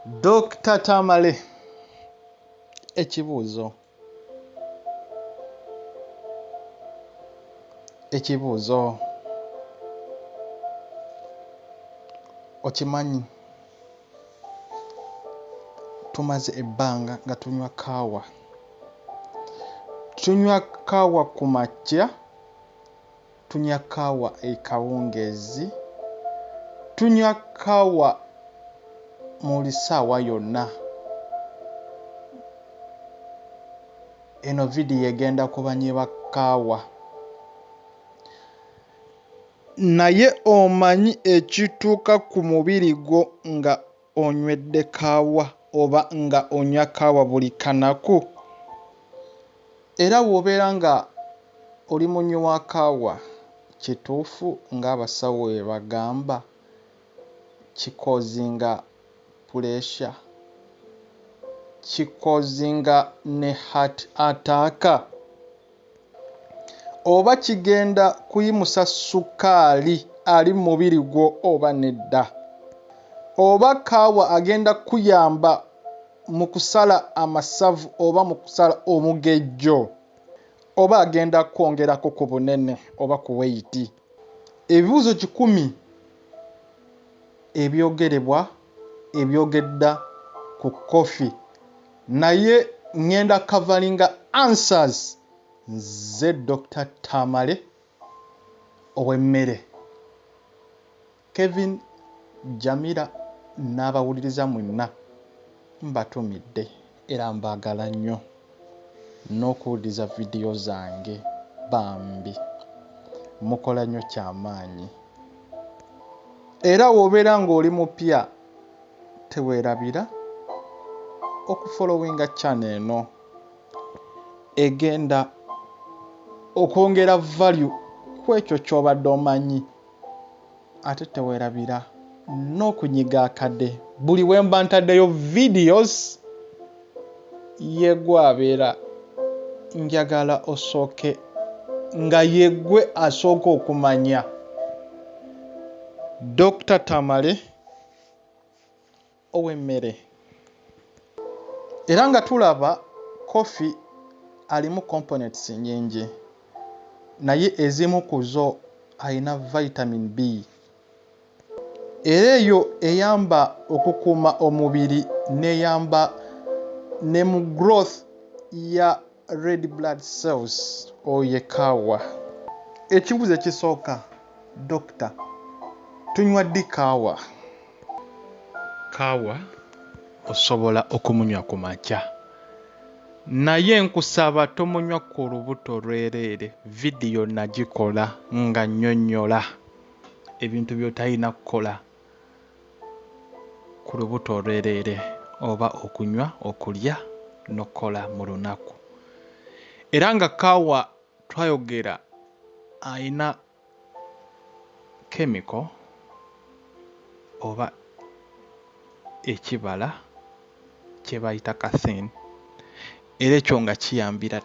Dr. Tamale ekibuuzo okimanyi tumaze ebbanga nga tunywa kaawa ku makya, tunywa kaawa ekawungeezi, tunywa kaawa buli ssaawa yonna. Eno vidiyo egenda ku banywi ba kaawa. Naye omanyi ekituuka ku mubiri gwo nga onywedde kaawa oba nga onywa kaawa buli kanaku? Era bw'obeera nga oli munywi wa kaawa, kituufu ng'abasawo bwe bagamba kikoozinga puleesha, kikoozinga ne heart attack, oba kigenda kuyimusa ssukaali ali mu mubiri gwo oba nedda? Oba kaawa agenda kuyamba mu kusala amasavu oba mu kusala omugejjo, oba agenda kwongerako ku bunene oba ku weight? Ebibuuzo 1,000 ebyogedda ku coffee, naye ngenda coveringa answers nze Dr. Tamale ow'emmere. Kevin, Jamila n'abawuliriza mwenna mbatumidde era mbaagala nnyo n'okuwuliriza vidiyo zange bambi, mukola nnyo kyamaanyi. Era bw'obeera ng'oli mupya teweerabira okufollowinga channel eno egenda okwongera value ku ekyo ky'obadde omanyi, ate teweerabira n'okunyiga akadde buli we mba ntaddeyo videos yeegwe abeera njagala osooke nga yeegwe asooka okumanya Dr. Tamale ow'emmere. Era nga tulaba coffee alimu components nnyingi, naye ezimu ku zo alina vitamin B, era eyo eyamba okukuuma omubiri n'eyamba ne mu growth ya red blood cells. Oye kaawa. Ekibuuzo ekisooka, Dokita, tunywa ddi kaawa? Kaawa osobola okumunywa ku makya, naye nkusaba tomunywa ku lubuto lwereere. Vidiyo nagikola nga nnyonnyola ebintu by'otalina kukola ku lubuto olwereere oba okunywa, okulya n'okukola mu lunaku. Era nga kaawa twayogera ayina chemical oba ekibala kye bayita caffeine, era ekyo nga kiyambira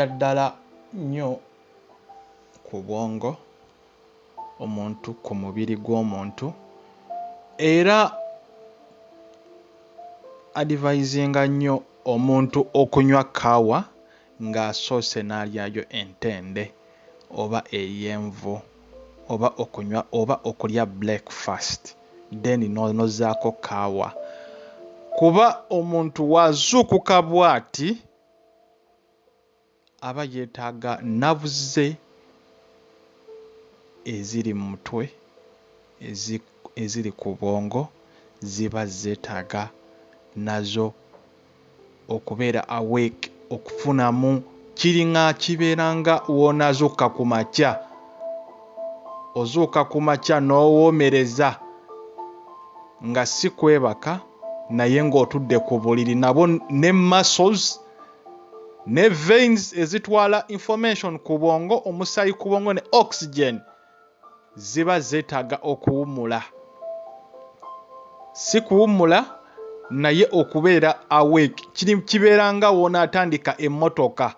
ddala nnyo ku bwongo omuntu, ku mubiri gw'omuntu, era advisinga nnyo omuntu okunywa kaawa ng'asoose n'alyayo entende oba ey'envu oba okulya breakfast then n'ozzaako kaawa, kuba omuntu bw'azuukuka bw'ati aba yeetaaga navuze eziri mu mutwe, eziri ku bwongo ziba zeetaaga nazo okubeera awake, okufunamu kiringa kibeera nga w'onaazuuka ku makya. Ozuuka ku makya n'owoomereza nga si kwebaka naye ng'otudde ku buliri, nabo ne muscles ne veins ezitwala information ku bwongo, omusaayi ku bwongo ne oxygen ziba zeetaaga okuwummula. Si kuwummula naye okubeera awake. Kibeera nga w'onaatandika emmotoka,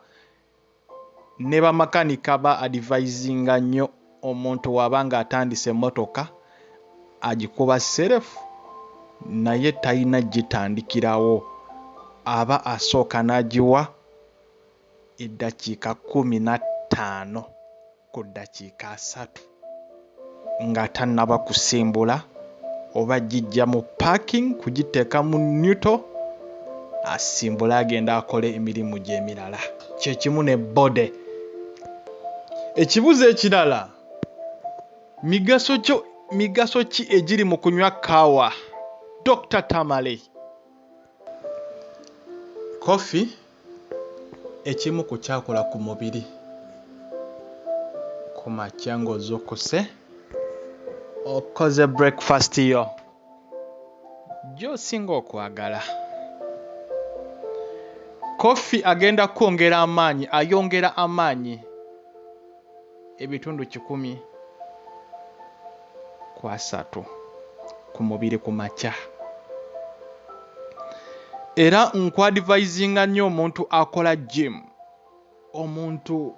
ne bamakanika ba advisinga nnyo omuntu bw'aba ng'atandise emmotoka agikuba serefu naye talina gitandikirawo aba asooka n'agiwa eddakiika 15 ku ddakiika 3 nga tannaba kusimbula oba gijja mu parking kugiteeka mu neutral asimbula agenda akole emirimu gye emirala kye kimu ne bode. Ekibuzo ekirala, migaso ki egiri mu kunywa kaawa? Dr. Tamale. Coffee ekimu ku kyakola ku mubiri ku makya ng'ozokuse okoze breakfast yo gy'osinga okwagala. Coffee agenda kwongera amaanyi, ayongera amaanyi ebitundu 10% ku mubiri ku makya. Era nkwadvisinga nnyo omuntu akola gym, omuntu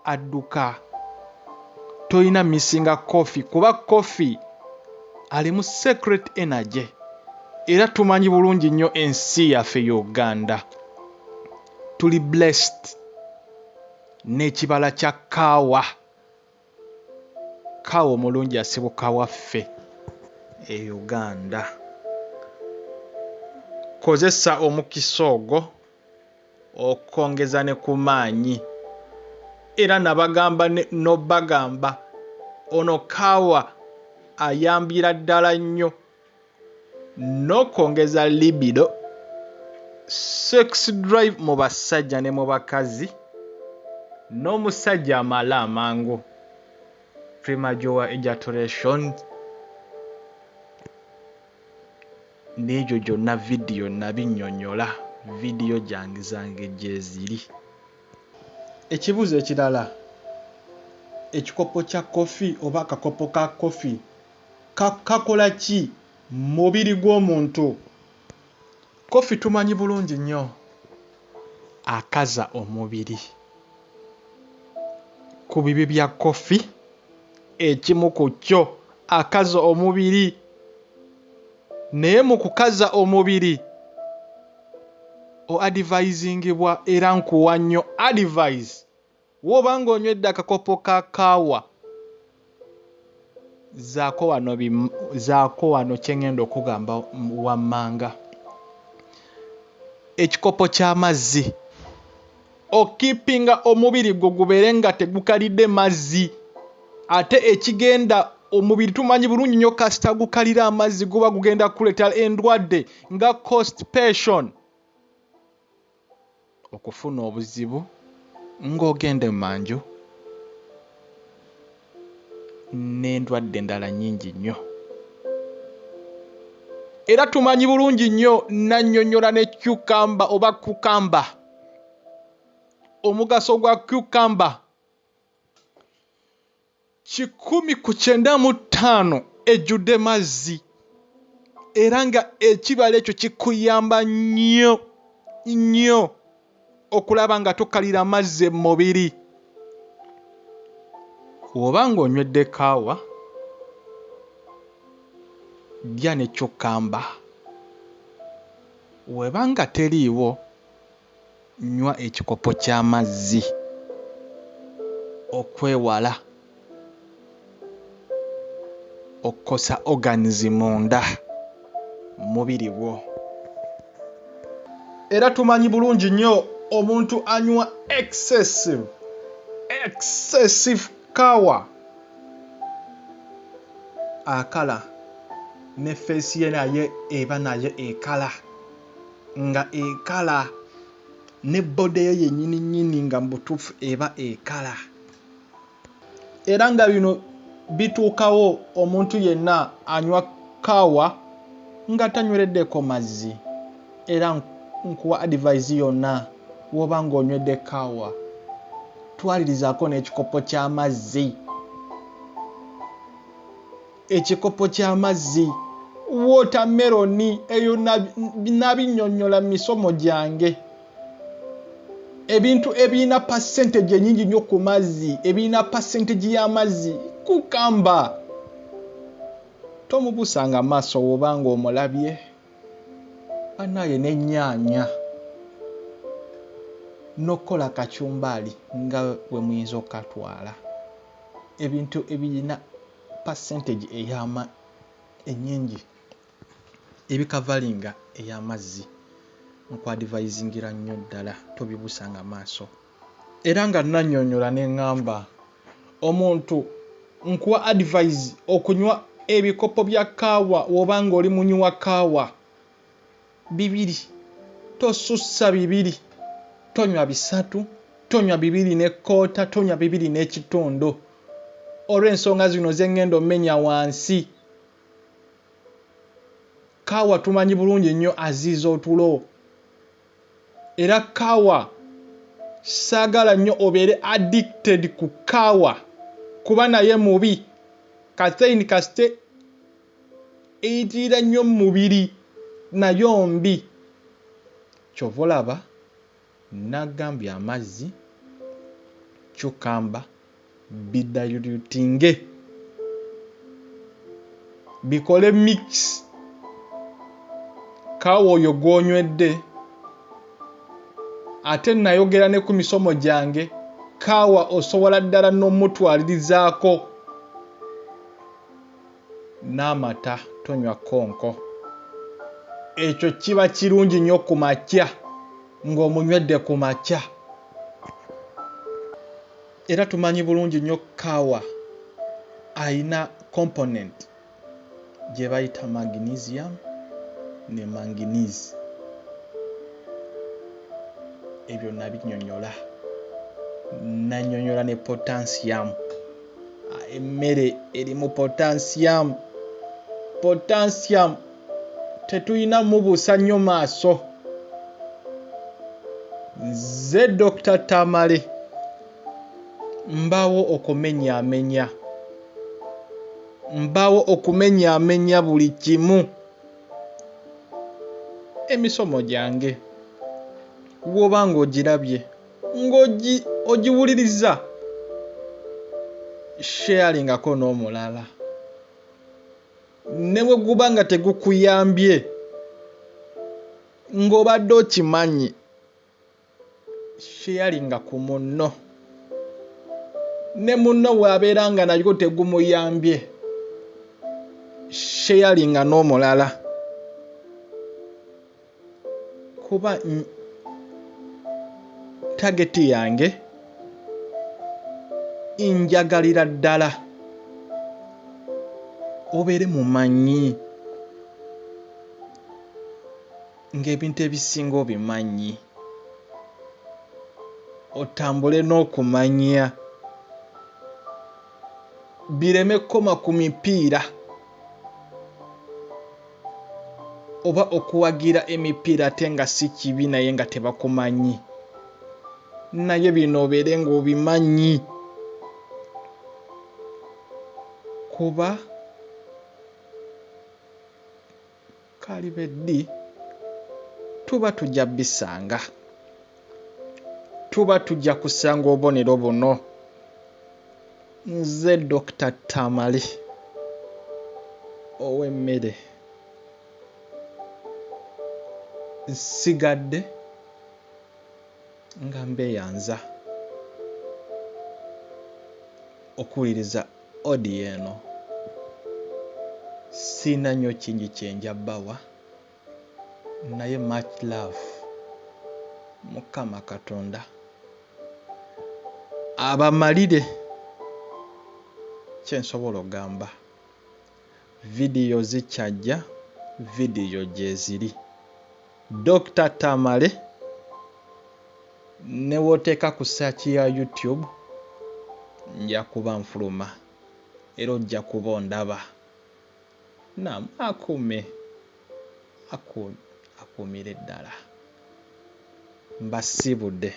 adduka, toyina misinga coffee kuba coffee alimu secret energy. Era tumanyi bulungi nnyo ensi yaffe Uganda tuli blessed n'ekibala kya kaawa. Kaawa omulungi asibuka waffe e Uganda. Kozesa omukisa ogwo okongeza ne ku maanyi. Era nabagamba n'obagamba ono kaawa ayambira ddala nnyo n'okongeza libido, sex drive mu basajja ne mu bakazi, n'omusajja amala amangu, premature ejaculation. N'egyo gyonna vidiyo nabinnyonnyola, vidiyo zange gye ziri. Ekibuzo ekirala, ekikopo kya kofi oba akakopo ka kofi kakola ki mubiri gw'omuntu? Kofi tumanyi bulungi nnyo akaza omubiri. Ku bibi bya kofi ekimu ku kyo akaza omubiri. Naye mu kukaza omubiri advisingibwa era nkuwa nnyo advice woba ng'onywedde akakopo ka kaawa zaako wano kye ngenda okugamba wammanga. Ekikopo ky'amazzi okipinga omubiri gwo gubeere nga tegukalidde mazzi. Ate ekigenda omubiri tumanyi bulungi nnyo kasita gukalira amazzi guba gugenda kuleeta endwadde nga constipation, okufuna obuzibu ng'ogende mu manju n'endwadde endala nnyingi nnyo. Era tumanyi bulungi nnyo nannyonnyola ne cucumber oba cucumber. Omugaso gwa cucumber 195 ejjudde mazzi. Era nga ekibala ekyo kikuyamba nnyo nnyo okulaba nga tokalira amazzi mu mubiri. Bw'oba ng'onywedde kaawa, lya ne cucumber. Weba nga teriiwo, nywa ekikopo ky'amazzi okwewala okukosa organs munda mubiri gwo. Era tumanyi bulungi nnyo omuntu anywa excessive kaawa akala ne face ye naye eba nayo ekala, nga ekala ne bode ye yennyini nnyini nga mu butuufu eba ekala. Era nga bino bituukawo omuntu yenna anywa kaawa nga tanywereddeko mazzi. Era nkuwa advice yonna woba ng'onywedde kaawa twalirizaako n'ekikopo ky'amazzi. Ekikopo ky'amazzi, watermelon eyo nabinnyonnyola mu misomo gyange. Ebintu ebirina percentage ennyingi nnyo ku mazzi, ebirina percentage y'amazzi, cucumber. tomubusanga maaso wobanga omulabye. Anaye n'ennyaanya n'okola kachumbali nga bwe muyinza okatwala. Ebintu ebirina percentage ennyingi ebikavalinga ey'amazzi nkwadvisingira nnyo ddala tobibusanga maaso. Era nga nannyonnyola ne ŋŋamba omuntu nkuwa advise okunywa ebikopo bya kaawa wobanga oli munywi wa kaawa 2, tosussa 2, tonywa 3, tonywa 2.25, tonywa 2.5 olw'ensonga zino ze ŋŋenda ommenya wansi. Kaawa tumanyi bulungi nnyo aziiza otulo, era kaawa saagala nnyo obeere addicted ku kaawa kuba naye mubi. Caffeine kasite eyitirira nnyo mu mubiri, nayo mbi. Kyova olaba nagambye amazzi cucumber bidilutinge, bikole mix. Kaawa oyo gw'onywedde, ate nayogera ne ku misomo gyange, kaawa osobola ddala n'omutwalirizaako n'amata, tonywa konko. Ekyo kiba kirungi nnyo ku makya ng'omunywedde ku makya. Era tumanyi bulungi nnyo kaawa ayina component gye bayita magnesium ne manganese. Ebyo nabinnyonnyola. Nannyonnyola ne potassium. Emmere erimu potassium. Potassium tetuyina mubuusa nnyo maaso. Nze Dr. Tamale mbaawo okumenyaamenya buli kimu. Emisomo gyange bw'obanga ogirabye ng'ogiwuliriza, sharingako n'omulala. Ne bwe guba nga tegukuyambye ng'obadde okimanyi, sharinga ku munno. Ne munno bw'abeera nga nagwo tegumuyambye, sharinga n'omulala. Kuba tageti yange njagalira ddala obeere mumanyi ng'ebintu ebisinga obimanyi, otambule n'okumanya, bireme kkoma ku mipiira oba okuwagira emipiira ate nga si kibi naye nga tebakumanyi. Naye bino obeere ng'obimanyi, kuba kalibeddi tuba tujja bisanga, tuba tujja kusanga obubonero buno. Nze Dr. Tamale ow'emmere nsigadde nga mbeeyanza okuwuliriza audio eno. Sina nnyo kingi kyenja bbawa, naye much love. Mukama Katonda abamalire kyensobola ogamba. Vidiyo zikyajja, vidiyo gye ziri. Dr. Tamale ne wooteeka ku search ya YouTube nja kuba nfuluma era ojja kuba ondaba. Naam, akuumire ddala. Mbasibudde.